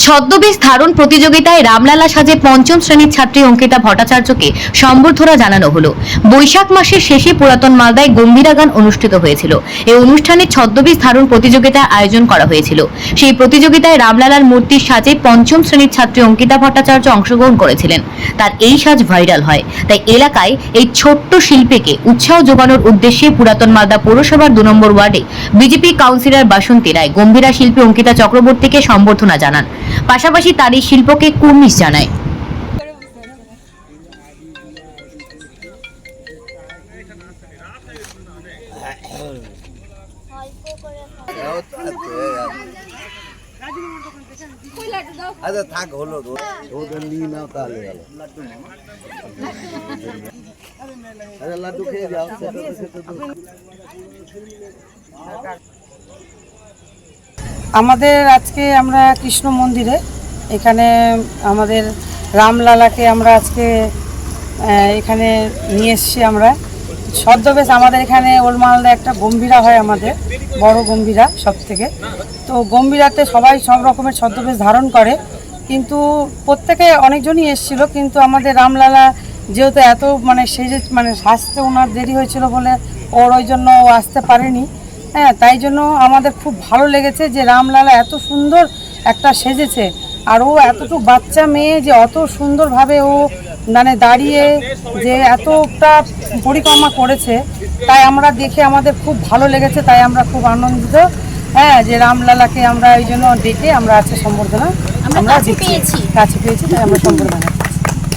ছদ্মবেশ ধারণ প্রতিযোগিতায় রামলালা সাজে পঞ্চম শ্রেণীর ছাত্রী অঙ্কিতা ভট্টাচার্যকে সম্বর্ধনা জানানো হলো। বৈশাখ মাসের শেষে পুরাতন মালদায় গম্ভীরা গান অনুষ্ঠিত হয়েছিল। এই অনুষ্ঠানে ছদ্মবেশ ধারণ প্রতিযোগিতার আয়োজন করা হয়েছিল। সেই প্রতিযোগিতায় রামলালার মূর্তির সাজে পঞ্চম শ্রেণীর ছাত্রী অঙ্কিতা ভট্টাচার্য অংশগ্রহণ করেছিলেন। তার এই সাজ ভাইরাল হয়, তাই এলাকায় এই ছোট্ট শিল্পীকে উৎসাহ যোগানোর উদ্দেশ্যে পুরাতন মালদা পৌরসভার 2 নম্বর ওয়ার্ডে বিজেপি কাউন্সিলর বাসন্তী রায় গম্ভীরা শিল্পী অঙ্কিতা চক্রবর্তীকে সম্বর্ধনা জানান। পাশাপাশি তার এই শিল্পকে কুর্নিশ জানায়। আচ্ছা থাক হলো ওদের নিয়ে নাও তাহলে গেল। আরে লাড্ডু খেয়ে যাও। আমাদের আজকে আমরা কৃষ্ণ মন্দিরে এখানে আমাদের রামলালাকে আমরা আজকে এখানে নিয়ে এসেছি। আমরা ছদ্মবেশ আমাদের এখানে ওল্ড মালদা একটা গম্ভীরা হয়, আমাদের বড় গম্ভীরা সব থেকে। তো গম্ভীরাতে সবাই সব রকমের ছদ্মবেশ ধারণ করে, কিন্তু প্রত্যেকে অনেকজনই এসেছিলো, কিন্তু আমাদের রামলালা যেহেতু এত সেজে সাজতে ওনার দেরি হয়েছিল বলে ওর ওই জন্য ও আসতে পারেনি। হ্যাঁ, তাই জন্য আমাদের খুব ভালো লেগেছে যে রামলালা এত সুন্দর একটা সেজেছে, আর ও এতটুকু বাচ্চা মেয়ে যে অত সুন্দরভাবে ও দাঁড়িয়ে যে এতটা পরিক্রমা করেছে, তাই আমরা দেখে আমাদের খুব ভালো লেগেছে। তাই আমরা খুব আনন্দিত, হ্যাঁ, যে রামলালাকে আমরা এই জন্য ডেকে আমরা আজকে সম্বর্ধনা আমরা কাছে পেয়েছি, তাই আমরা সম্বর্ধনা।